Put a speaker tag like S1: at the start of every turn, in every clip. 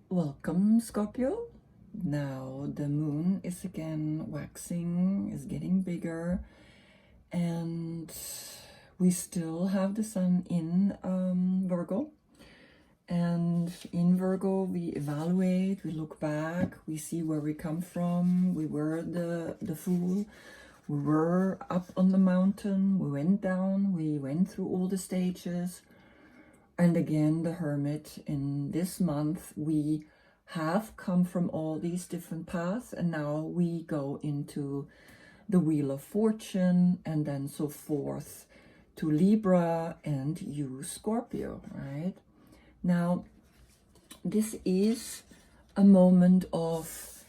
S1: Welcome, Scorpio. Now the moon is again waxing, is getting bigger, and we still have the sun in Virgo. And in Virgo, we evaluate, we look back, we see where we come from. We were the fool. We were up on the mountain, we went down, we went through all the stages. And again, the hermit. In this month, we have come from all these different paths, and now we go into the Wheel of Fortune, and then so forth to Libra and you, Scorpio, right? Now, this is a moment of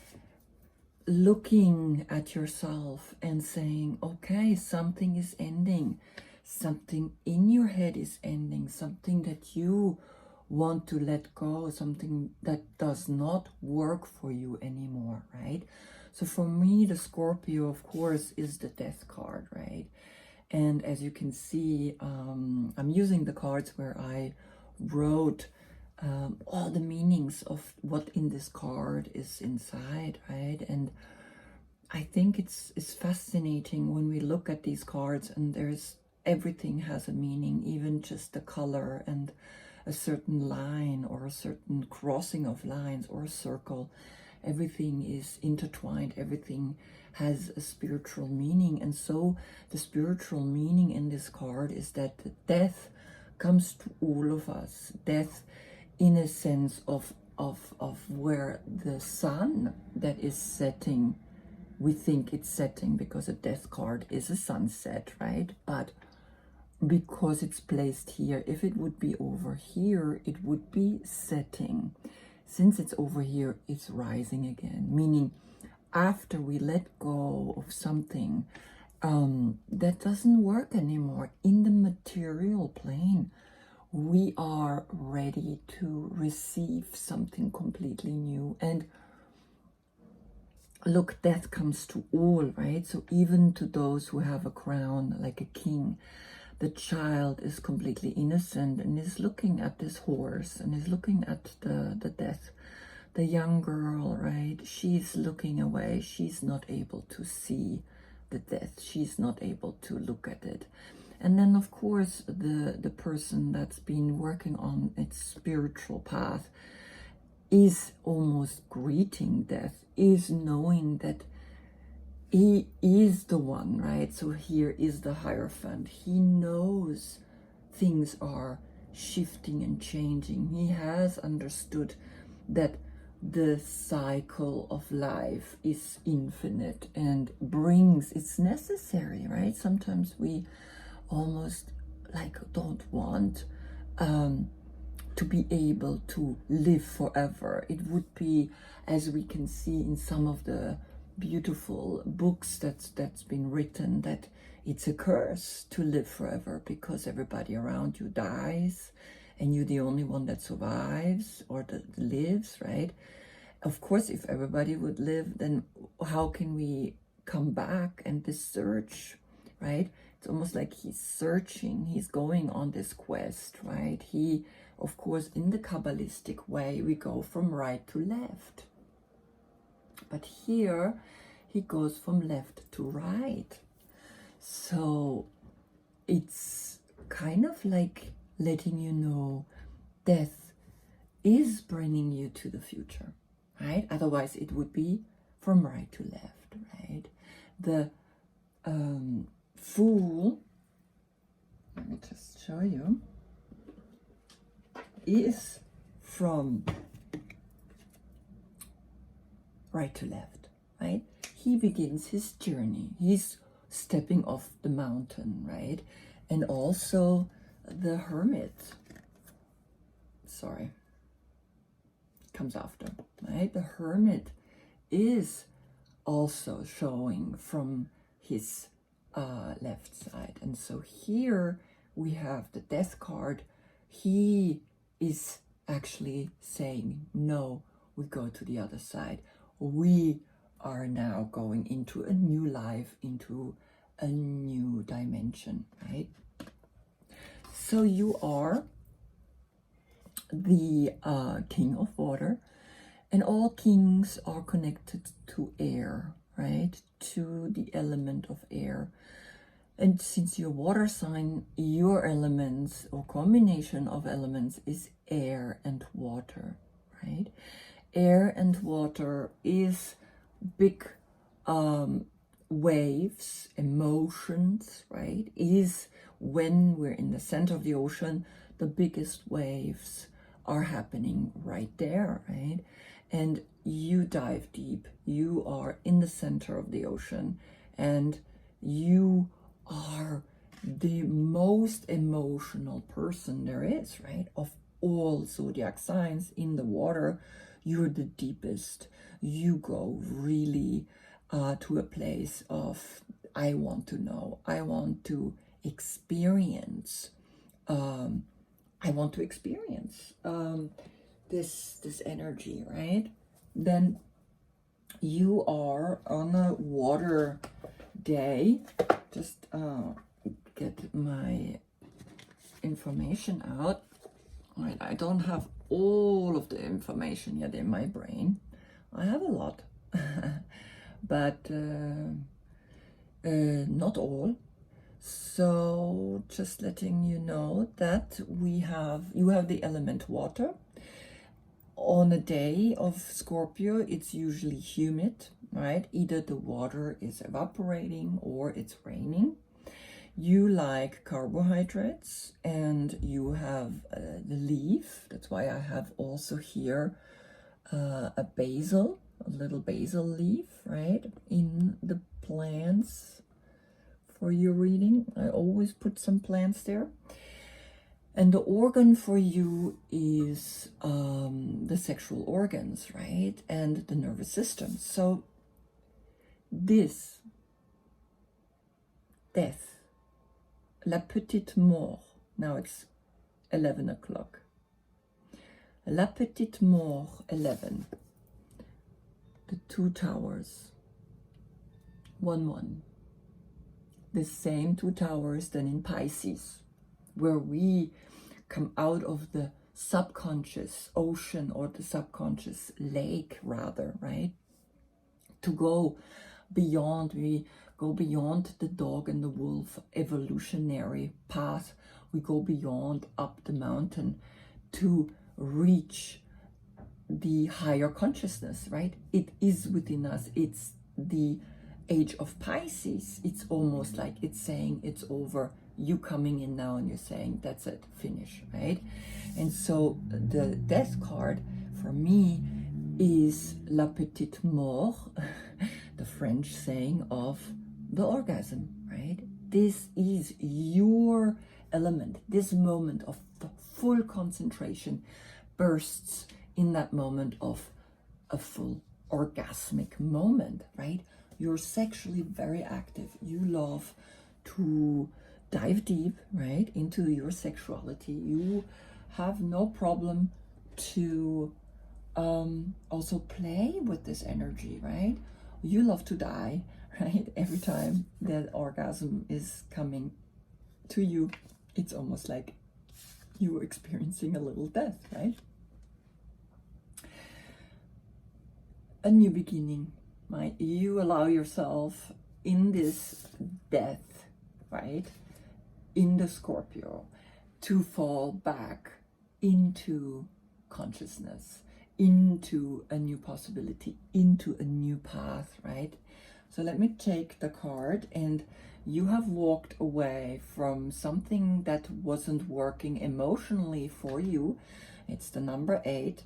S1: looking at yourself and saying, okay, something is ending. Something in your head is ending, something that you want to let go, something that does not work for you anymore, right? So for me, the Scorpio, of course, is the death card, right? And as you can see, I'm using the cards where I wrote all the meanings of what in this card is inside, right? And I think it's fascinating when we look at these cards, and everything has a meaning, even just the color and a certain line or a certain crossing of lines or a circle. Everything is intertwined, everything has a spiritual meaning. And so the spiritual meaning in this card is that death comes to all of us. Death in a sense of where the sun that is setting, we think it's setting because a death card is a sunset, right? But because it's placed here, if it would be over here, it would be setting. Since it's over here, it's rising again, meaning after we let go of something that doesn't work anymore in the material plane, we are ready to receive something completely new. And look, death comes to all, right? So even to those who have a crown like a king, the child is completely innocent and is looking at this horse and is looking at the death. The young girl, right? She's looking away. She's not able to see the death. She's not able to look at it. And then, of course, the person that's been working on its spiritual path is almost greeting death, is knowing that he is the one, right? So here is the Hierophant. He knows things are shifting and changing. He has understood that the cycle of life is infinite and it's necessary, right? Sometimes we almost don't want to be able to live forever. It would be, as we can see in some of the beautiful books that's been written, that it's a curse to live forever because everybody around you dies and you're the only one that survives or that lives, right? Of course, if everybody would live, then how can we come back? And this search, right? It's almost like he's searching, he's going on this quest, right? He, of course, in the Kabbalistic way, we go from right to left. But here, he goes from left to right. So it's kind of like letting you know death is bringing you to the future, right? Otherwise, it would be from right to left, right? The Fool, let me just show you, is from right to left, right? He begins his journey. He's stepping off the mountain, right? And also the Hermit, sorry, comes after, right? The Hermit is also showing from his left side. And so here we have the Death card. He is actually saying, no, we go to the other side. We are now going into a new life, into a new dimension, right? So you are the King of Water. And all kings are connected to air, right? To the element of air. And since you're water sign, your elements or combination of elements is air and water, right? Air and water is big waves, emotions, right? Is when we're in the center of the ocean, the biggest waves are happening right there, right? And you dive deep. You are in the center of the ocean, and you are the most emotional person there is, right? Of all zodiac signs in the water, you're the deepest. You go really to a place of, I want to know, I want to experience, this energy, right? Then you are on a water day. Just get my information out. Right, I don't have all of the information yet in my brain. I have a lot, but not all. So just letting you know that you have the element water. On a day of Scorpio, it's usually humid, right? Either the water is evaporating or it's raining. You like carbohydrates, and you have the leaf. That's why I have also here a little basil leaf, right? In the plants for your reading. I always put some plants there. And the organ for you is the sexual organs, right? And the nervous system. So this death, la petite mort, now it's 11 o'clock. La petite mort, 11. The two towers, 1-1. The same two towers than in Pisces, where we come out of the subconscious ocean, or the subconscious lake rather, right? To go beyond, we go beyond the dog and the wolf evolutionary path. We go beyond, up the mountain, to reach the higher consciousness, right? It is within us. It's the age of Pisces. It's almost like it's saying it's over. You coming in now and you're saying that's it, finish, right? And so the death card for me is la petite mort, the French saying of the orgasm, right? This is your element. This moment of full concentration bursts in that moment of a full orgasmic moment, right? You're sexually very active. You love to dive deep, right, into your sexuality. You have no problem to also play with this energy, right? You love to die, right? Every time that orgasm is coming to you, it's almost like you experiencing a little death, right? A new beginning, right? You allow yourself in this death, right, in the Scorpio, to fall back into consciousness, into a new possibility, into a new path, right? So let me take the card, and you have walked away from something that wasn't working emotionally for you. It's the number 8.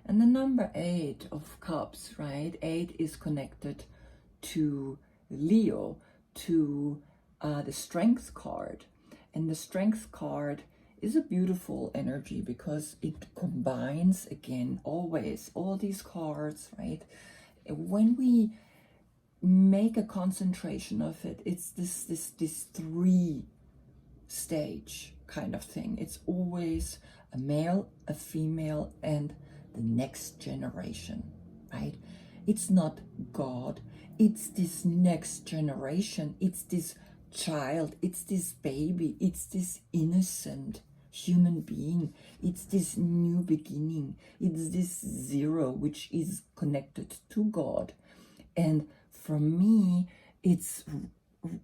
S1: And the number 8 of cups, right? 8 is connected to Leo, to the strength card. And the strength card is a beautiful energy because it combines, again, always, all these cards, right? When we make a concentration of it, it's this 3 stage kind of thing. It's always a male, a female, and the next generation, right? It's not God, it's this next generation, it's this child, it's this baby, it's this innocent human being. It's this new beginning. It's this zero which is connected to God. And for me, it's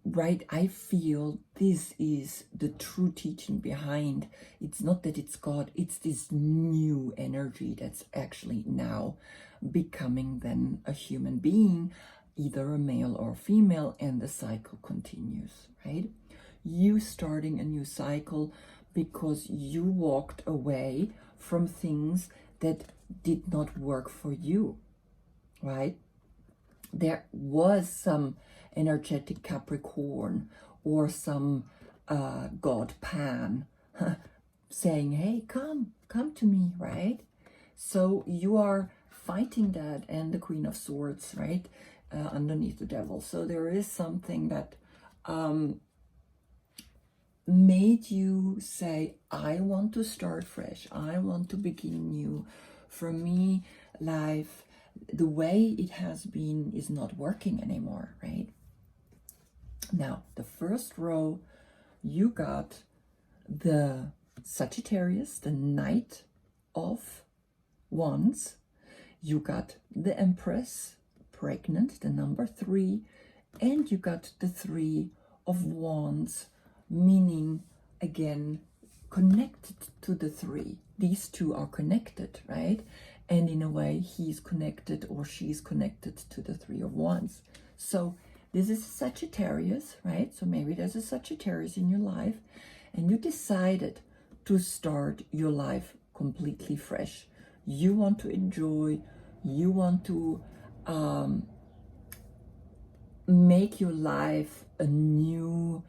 S1: right, I feel this is the true teaching behind. It's not that it's God, it's this new energy that's actually now becoming then a human being, either a male or a female, and the cycle continues, right? You starting a new cycle because you walked away from things that did not work for you, right? There was some energetic Capricorn or some God Pan saying, hey, come to me, right? So you are fighting that, and the Queen of Swords, right, underneath the Devil. So there is something that made you say, I want to start fresh, I want to begin new. For me, life, the way it has been, is not working anymore, right? Now, the first row, you got the Sagittarius, the Knight of Wands. You got the Empress, pregnant, the number 3, and you got the 3 of Wands, meaning, again, connected to the 3. These two are connected, right? And in a way, he's connected or she's connected to the 3 of Wands. So this is Sagittarius, right? So maybe there's a Sagittarius in your life, and you decided to start your life completely fresh. You want to enjoy, you want to make your life a new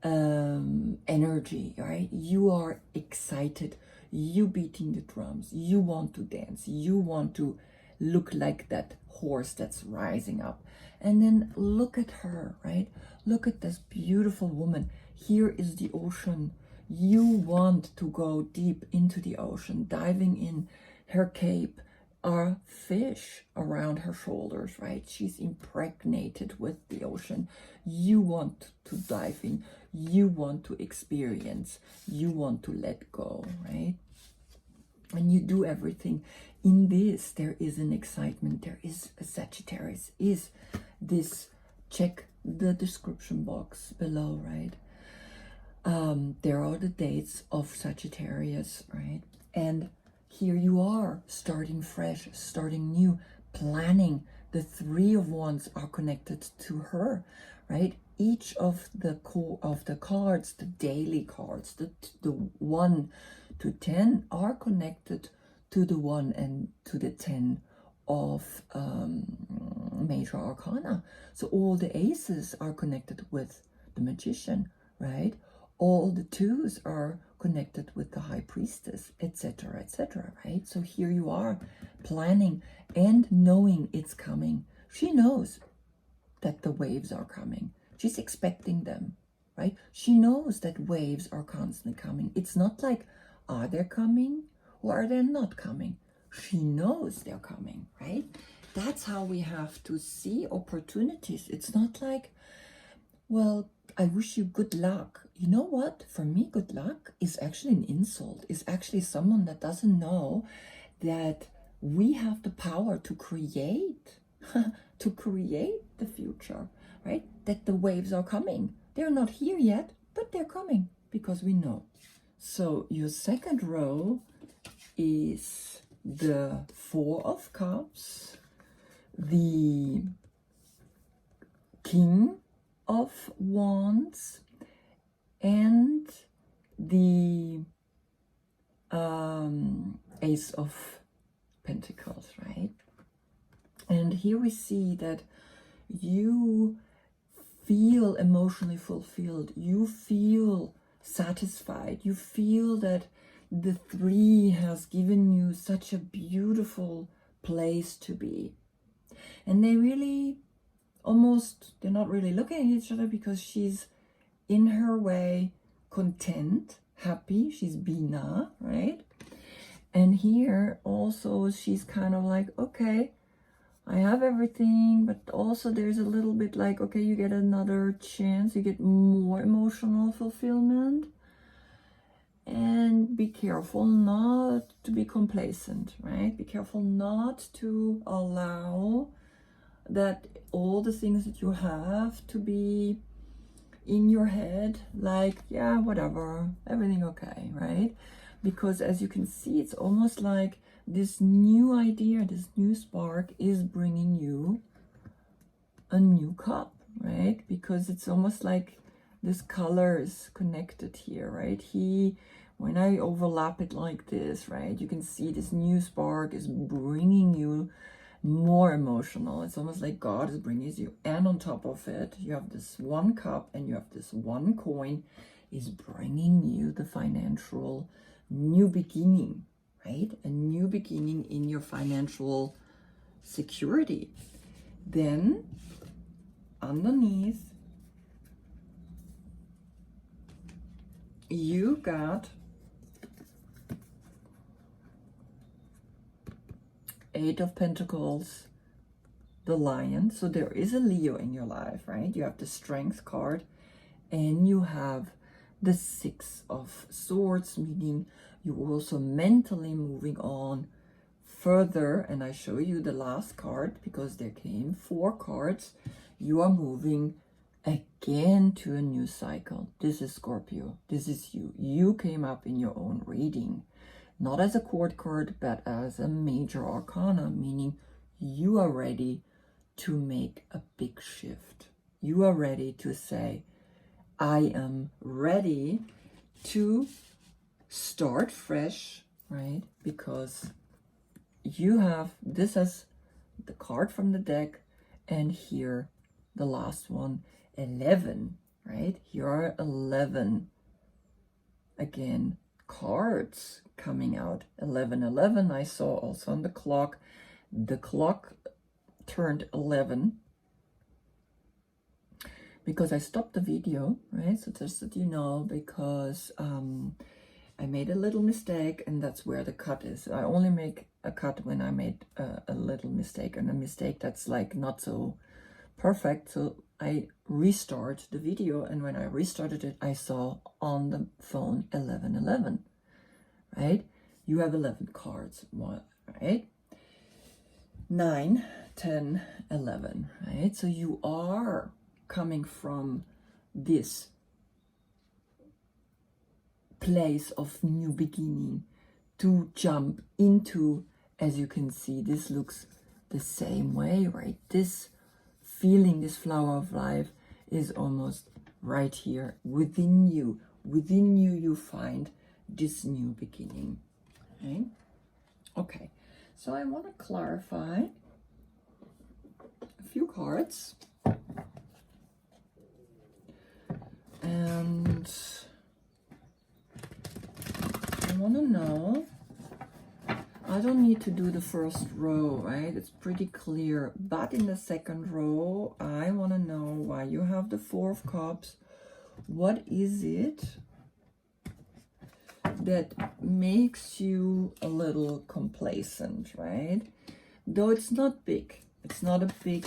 S1: energy, right? You are excited, you beating the drums, you want to dance, you want to look like that horse that's rising up. And then look at her, right? Look at this beautiful woman. Here is the ocean. You want to go deep into the ocean, diving in. Her cape are fish around her shoulders, right? She's impregnated with the ocean. You want to dive in. You want to experience. You want to let go, right? And you do everything. In this, there is an excitement. There is a Sagittarius. Is this, check the description box below, right? There are the dates of Sagittarius, right? And here you are, starting fresh, starting new, planning. The 3 of Wands are connected to her, right? Each of the cards, the daily cards, the 1 to 10 are connected to the 1 and to the 10 of major arcana. So all the aces are connected with the Magician, right? All the 2s are connected with the High Priestess, etc., right? So here you are, planning and knowing it's coming. She knows that the waves are coming. She's expecting them, right? She knows that waves are constantly coming. It's not like, are they coming or are they not coming? She knows they're coming, right? That's how we have to see opportunities. It's not like, well, I wish you good luck. You know what? For me, good luck is actually an insult. It's actually someone that doesn't know that we have the power to create, to create the future, right? That the waves are coming. They're not here yet, but they're coming because we know. So your second row is the 4 of Cups, the King of Wands, and the Ace of Pentacles, right? And here we see that you feel emotionally fulfilled, you feel satisfied, you feel that the 3 has given you such a beautiful place to be. And they really they're not really looking at each other because she's in her way content, happy, she's Bina, right? And here also she's kind of like, okay, I have everything, but also there's a little bit like, okay, you get another chance, you get more emotional fulfillment. And be careful not to be complacent, right? Be careful not to allow that all the things that you have to be in your head, like, yeah, whatever, everything okay, right? Because as you can see, it's almost like this new idea, this new spark is bringing you a new cup, right? Because it's almost like this color is connected here, right? When I overlap it like this, right, you can see this new spark is bringing you more emotional. It's almost like God is bringing you, and on top of it, you have this one cup and you have this one coin is bringing you the financial new beginning, right? A new beginning in your financial security. Then underneath, you got Eight of Pentacles, the Lion. So there is a Leo in your life, right? You have the Strength card and you have the Six of Swords, meaning you're also mentally moving on further. And I show you the last card because there came 4 cards. You are moving again to a new cycle. This is Scorpio. This is you. You came up in your own reading. Not as a court card, but as a major arcana, meaning you are ready to make a big shift. You are ready to say, I am ready to start fresh, right? Because you have, this as the card from the deck, and here, the last one, 11, right? Here are 11, again, cards coming out. 11 I saw also on the clock. The clock turned 11 because I stopped the video, right? So just that you know, because I made a little mistake, and that's where the cut is. I only make a cut when I made a little mistake, and a mistake that's like not so perfect. So I restart the video, and when I restarted it, I saw on the phone 11, right? You have 11 cards, right? 9, 10, 11, right? So you are coming from this place of new beginning to jump into, as you can see, this looks the same way, right? This feeling, this flower of life is almost right here within you. Within you, you find this new beginning, right? Okay, so I want to clarify a few cards. And I want to know, I don't need to do the first row, right? It's pretty clear. But in the second row, I want to know why you have the 4 of Cups. What is it that makes you a little complacent, right? Though it's not big. It's not a big,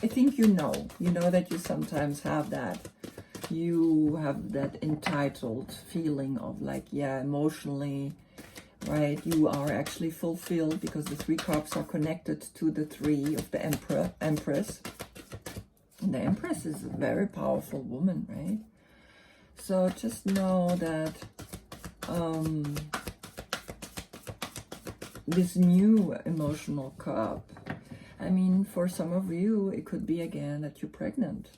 S1: I think you know that you sometimes have that. You have that entitled feeling of like, yeah, emotionally, right? You are actually fulfilled because the 3 cups are connected to the 3 of the Empress. And the Empress is a very powerful woman, right? So just know that this new emotional cup, I mean, for some of you, it could be again that you're pregnant.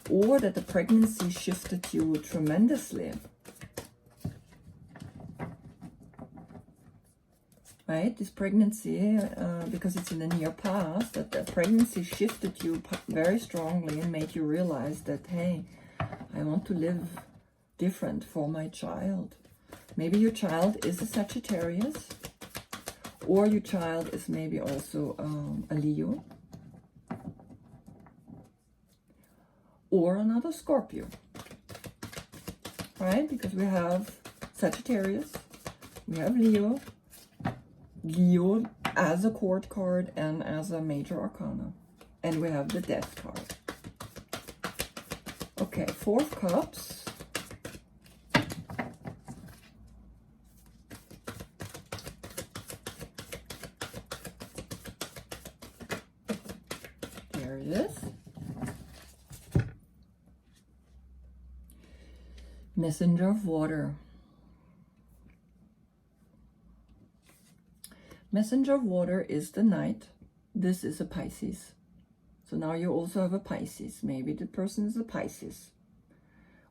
S1: Or that the pregnancy shifted you tremendously. Right? This pregnancy, because it's in the near past, that the pregnancy shifted you very strongly and made you realize that, hey, I want to live different for my child. Maybe your child is a Sagittarius, or your child is maybe also a Leo, or another Scorpio, right? Because we have Sagittarius, we have Leo as a court card and as a major arcana, and we have the Death card. Okay. Okay, 4 of Cups. There it is. Messenger of Water. Messenger of Water is the Knight. This is a Pisces. So now you also have a Pisces. Maybe the person is a Pisces.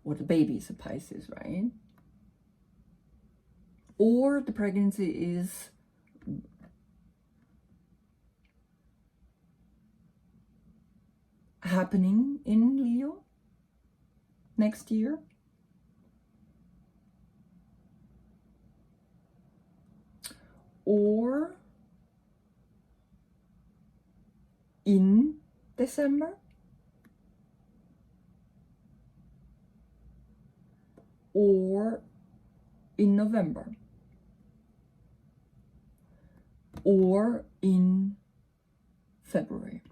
S1: Or the baby is a Pisces, right? Or the pregnancy is happening in Leo next year. Or in December. Or in November. Or in February.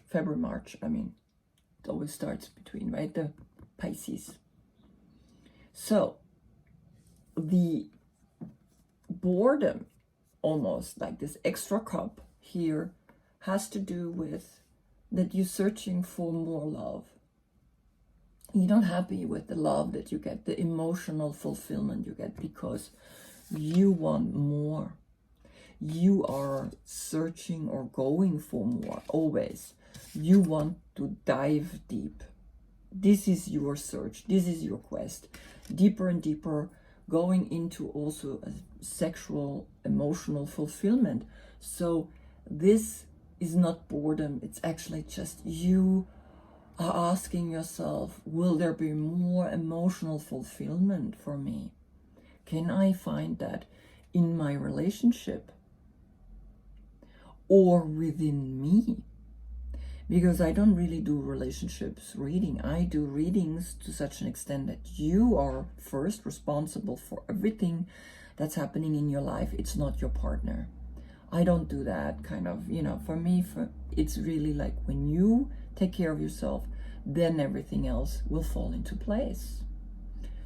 S1: February, March, I mean. It always starts between, right? The Pisces. So, the boredom, almost like this extra cup here, has to do with that you're searching for more love. You're not happy with the love that you get, the emotional fulfillment you get, because you want more. You are searching or going for more, always. You want to dive deep. This is your search. This is your quest. Deeper and deeper, going into also a sexual, emotional fulfillment. So this is not boredom. It's actually just you are asking yourself, will there be more emotional fulfillment for me? Can I find that in my relationship or within me? Because I don't really do relationships reading. I do readings to such an extent that you are first responsible for everything that's happening in your life. It's not your partner. I don't do that kind of, for me, it's really like when you take care of yourself, then everything else will fall into place.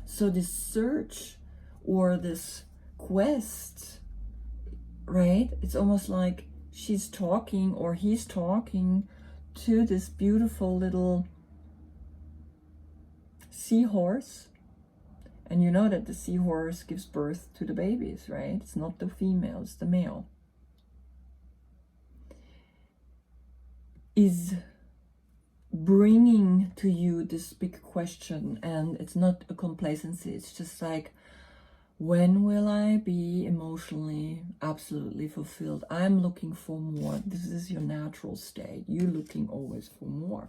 S1: So this search or this quest, right? It's almost like she's talking or he's talking to this beautiful little seahorse. And you know that the seahorse gives birth to the babies, right? It's not the female, it's the male. Is bringing to you this big question, and it's not a complacency. It's just like, when will I be emotionally absolutely fulfilled? I'm looking for more. This is your natural state. You're looking always for more.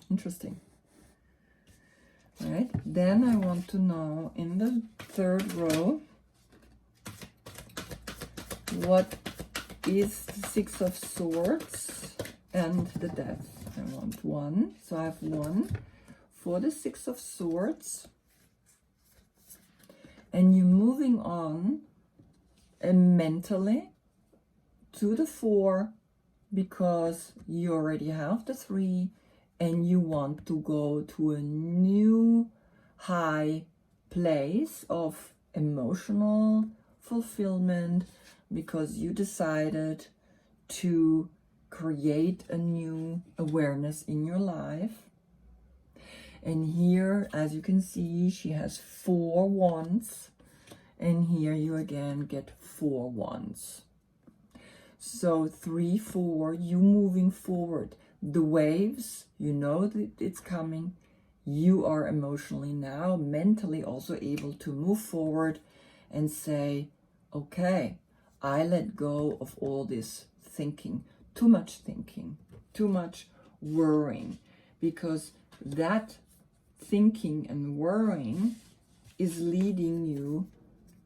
S1: Interesting. All right, then I want to know in the 3rd row, what is the 6 of Swords and the Death? I want 1, so I have 1 for the 6 of Swords, and you're moving on mentally to the 4 because you already have the 3 and you want to go to a new high place of emotional fulfillment, because you decided to create a new awareness in your life. And here, as you can see, she has 4 wands, and here you again get 4 wands. So 3, 4, you moving forward. The waves, you know that it's coming. You are emotionally now, mentally also able to move forward and say, okay, I let go of all this thinking, too much worrying, because that thinking and worrying is leading you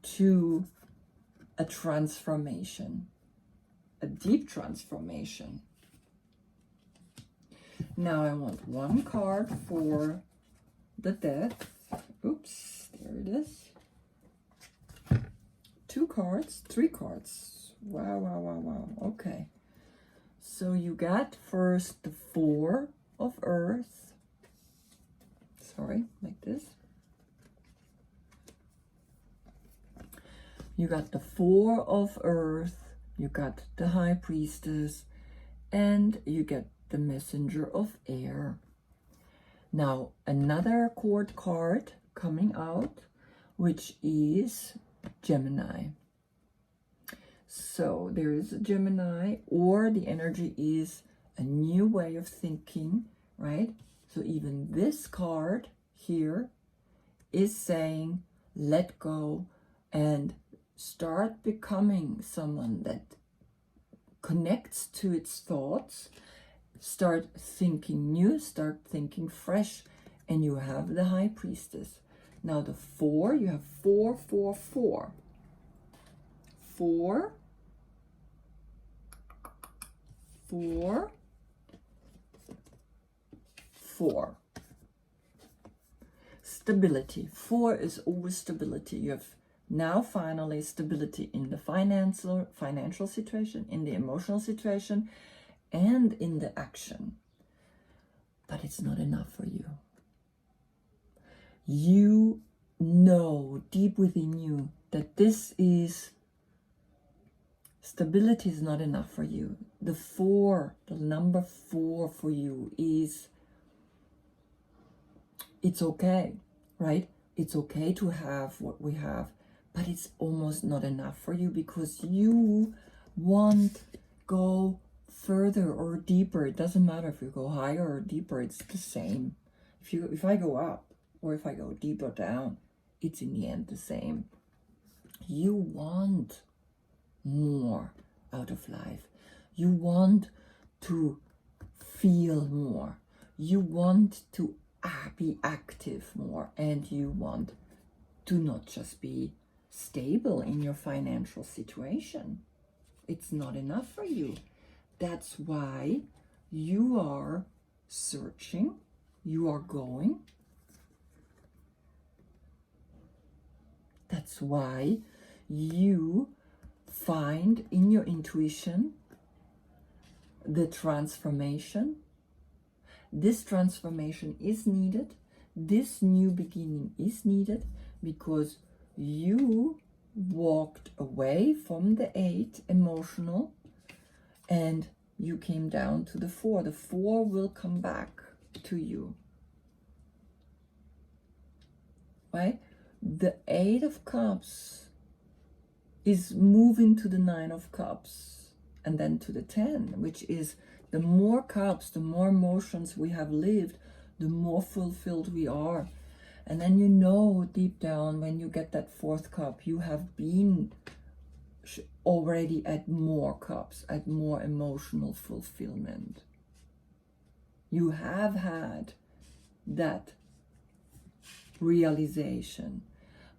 S1: to a transformation, a deep transformation. Now I want 1 card for the Death. Oops, there it is. 2 cards, 3 cards. Wow. Okay. So you got first the Four of Earth. Sorry, like this. You got the Four of Earth, you got the High Priestess, and you get the Messenger of Air. Now, another court card coming out, which is Gemini. So there is a Gemini, or the energy is a new way of thinking, right? So even this card here is saying, let go and start becoming someone that connects to its thoughts, start thinking new, start thinking fresh, and you have the High Priestess. Now the Four, you have 4, 4, 4. 4, 4, 4. Stability. 4 is always stability. You have now finally stability in the financial situation, in the emotional situation, and in the action. But it's not enough for you. You know deep within you that this is stability is not enough for you. The 4, the number 4 for you is, it's okay, right? It's okay to have what we have, but it's almost not enough for you because you want go further or deeper. It doesn't matter if you go higher or deeper, it's the same. If I go up or if I go deeper down, it's in the end the same. You want more out of life. You want to feel more. You want to be active more, and you want to not just be stable in your financial situation. It's not enough for you. That's why you are searching, you are going. That's why you find in your intuition the transformation. This transformation is needed. This new beginning is needed because you walked away from the 8 emotional and you came down to the 4. The 4 will come back to you, right? The 8 of Cups is moving to the 9 of Cups and then to the 10, which is the more cups, the more emotions we have lived, the more fulfilled we are. And then you know deep down when you get that 4th cup, you have been already at more cups, at more emotional fulfillment. You have had that realization.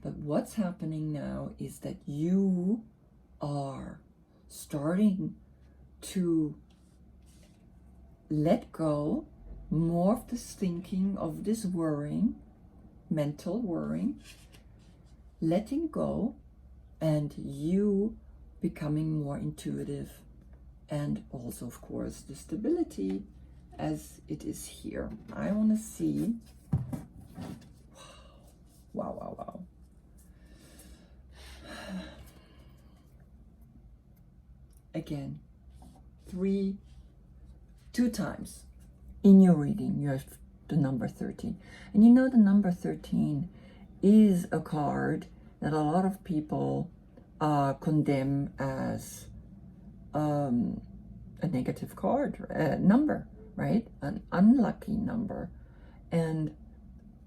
S1: But what's happening now is that you are starting to let go more of this thinking, of this worrying, mental worrying, letting go, and you becoming more intuitive, and also of course the stability as it is here. I want to see, wow. Again, 2 times in your reading you have the number 13, and you know the number 13 is a card that a lot of people condemn as a negative card, number, right? An unlucky number. And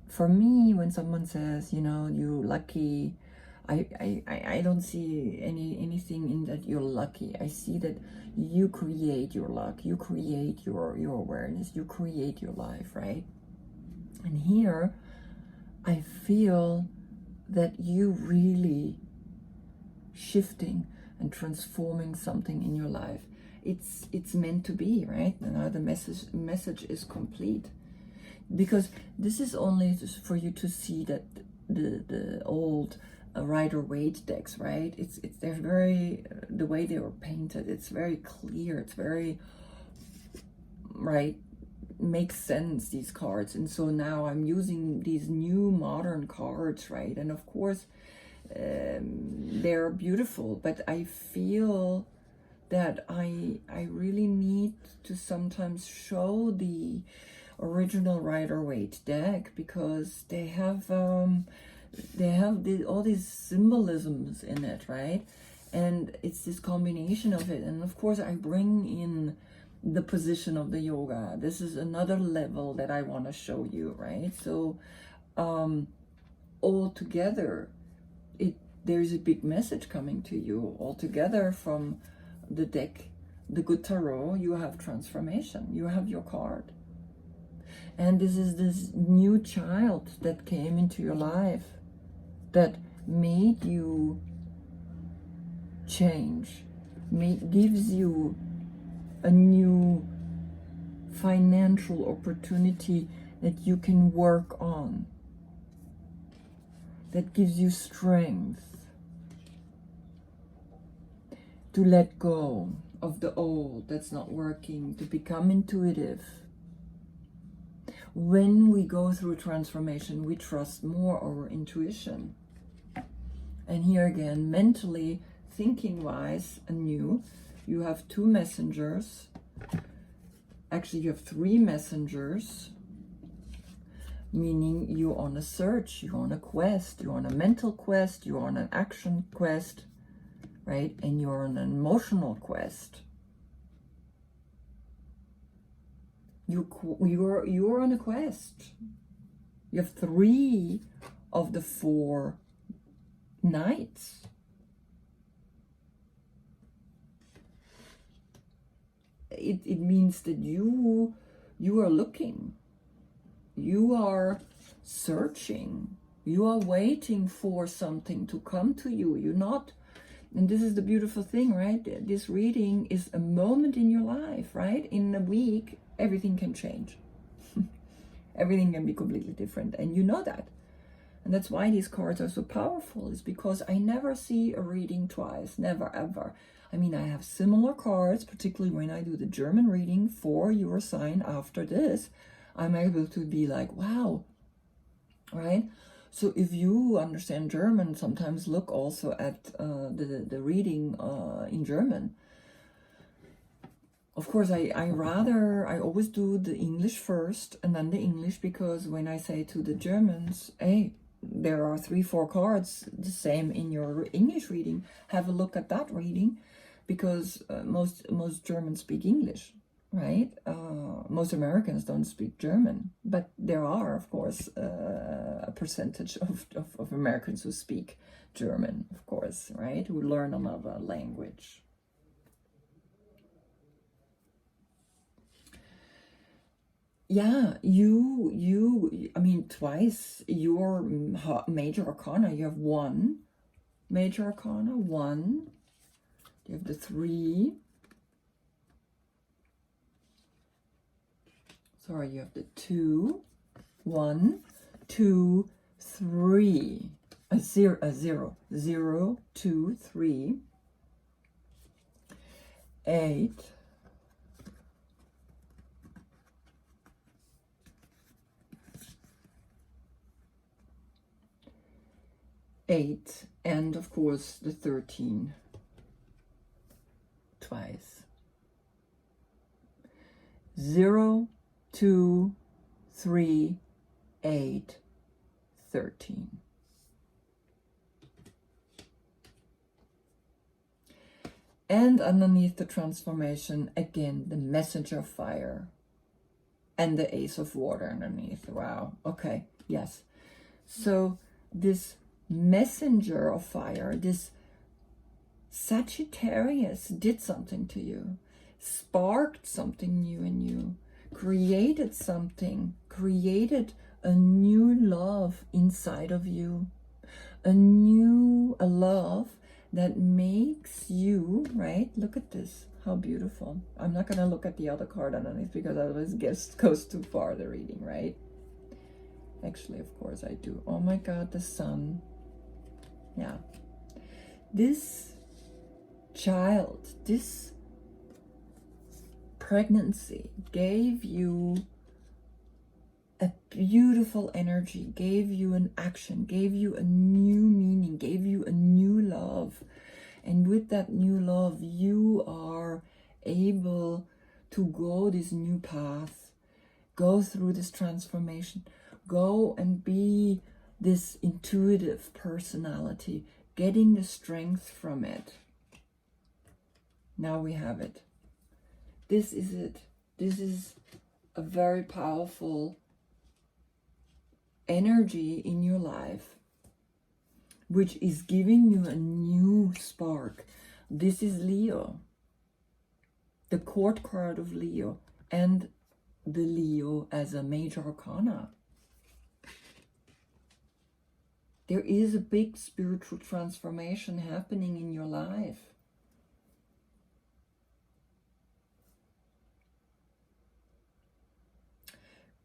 S1: for me, when someone says, you know, you're lucky, I don't see anything in that you're lucky. I see that you create your luck, you create your awareness, you create your life, right? And here I feel that you really shifting and transforming something in your life. It's meant to be, right? Now the message is complete, because this is only just for you to see that the old Rider-Waite decks, right? They're very, the way they were painted, it's very clear, it's very right, makes sense, these cards. And so now I'm using these new modern cards, right? And of course, they're beautiful, but I feel that I really need to sometimes show the original Rider-Waite deck, because they have all these symbolisms in it, right? And it's this combination of it. And of course, I bring in the position of the yoga. This is another level that I want to show you, right? So all together, there's a big message coming to you all together from the deck, the good tarot. You have transformation, you have your card. And this is this new child that came into your life that made you change, gives you a new financial opportunity that you can work on, that gives you strength to let go of the old that's not working, to become intuitive. When we go through transformation, we trust more our intuition. And here again, mentally, thinking-wise, anew, you have two messengers. Actually, you have three messengers, meaning you're on a search, you're on a quest, you're on a mental quest, you're on an action quest, right? And you're on an emotional quest. You're on a quest. You have 3 of the 4 knights. It means that you are looking, you are searching, you are waiting for something to come to you. You're not, and this is the beautiful thing, right? This reading is a moment in your life, right? In a week, everything can change. Everything can be completely different, and you know that. And that's why these cards are so powerful, is because I never see a reading twice, never ever. I mean, I have similar cards, particularly when I do the German reading for your sign after this. I'm able to be like, wow, right? So if you understand German, sometimes look also at the reading in German. Of course, I always do the English first and then the English, because when I say to the Germans, hey, there are 3-4 cards, the same in your English reading, have a look at that reading, because most Germans speak English, right? Most Americans don't speak German, but there are, of course, a percentage of Americans who speak German, of course, right? Who learn another language. Yeah, I mean, twice your major arcana, you have 1 major arcana, 1, you have the 3, sorry, you have the 2, 1, 2, 3, a 0, 0, 2, 3, 8, 8, and of course the 13 twice. 0, 2, 3, 8, 13. And underneath the transformation, again, the messenger of fire and the ace of water underneath. Wow. Okay. Yes. So this messenger of fire, this Sagittarius, did something to you, sparked something new in you, created something, created a new love inside of you, a love that makes you, right? Look at this, how beautiful. I'm not going to look at the other card underneath, because otherwise it goes too far, the reading, right? Actually, of course I do. Oh my God, the sun. Yeah. This child, this pregnancy gave you a beautiful energy, gave you an action, gave you a new meaning, gave you a new love. And with that new love, you are able to go this new path, go through this transformation, go and be this intuitive personality, getting the strength from it. Now we have it. This is it. This is a very powerful energy in your life, which is giving you a new spark. This is Leo, the court card of Leo, and the Leo as a major arcana. There is a big spiritual transformation happening in your life.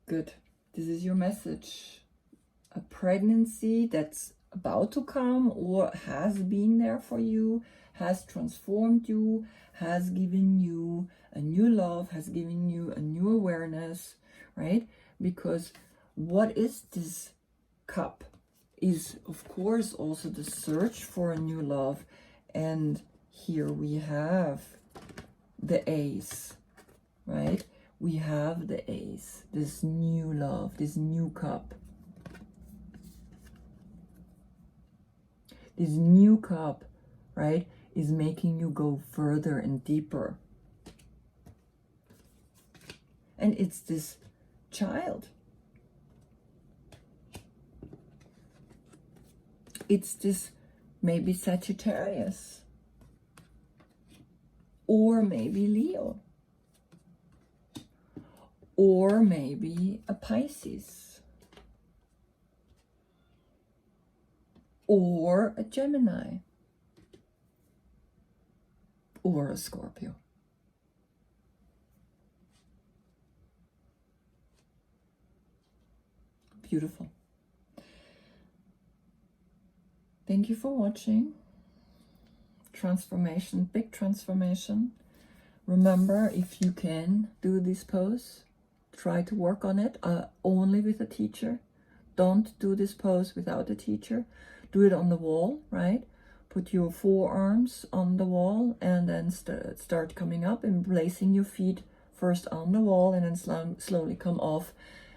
S1: Good. This is your message. A pregnancy that's about to come or has been there for you, has transformed you, has given you a new love, has given you a new awareness, right? Because what is this cup is, of course, also the search for a new love. And here we have the ace, right? We have the ace, this new love, this new cup. This new cup, right, is making you go further and deeper. And it's this child. It's this maybe Sagittarius. Or maybe Leo. Or maybe a Pisces. Or a Gemini. Or a Scorpio. Beautiful. Thank you for watching. Transformation, big transformation. Remember, if you can do this pose, try to work on it only with a teacher. Don't do this pose without a teacher. Do it on the wall, right? Put your forearms on the wall and then start coming up and placing your feet first on the wall and then slowly come off,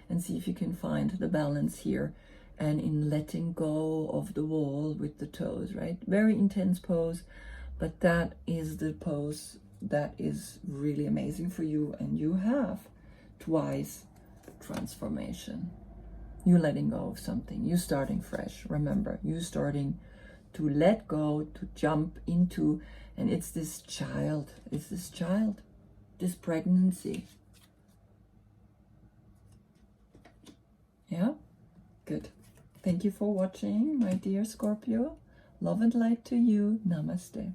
S1: and see if you can find the balance here and in letting go of the wall with the toes, right? Very intense pose, but that is the pose that is really amazing for you, and you have twice transformation. You letting go of something, you starting fresh. Remember, you starting to let go, to jump into, and it's this child, this pregnancy. Yeah, good. Thank you for watching, my dear Scorpio. Love and light to you. Namaste.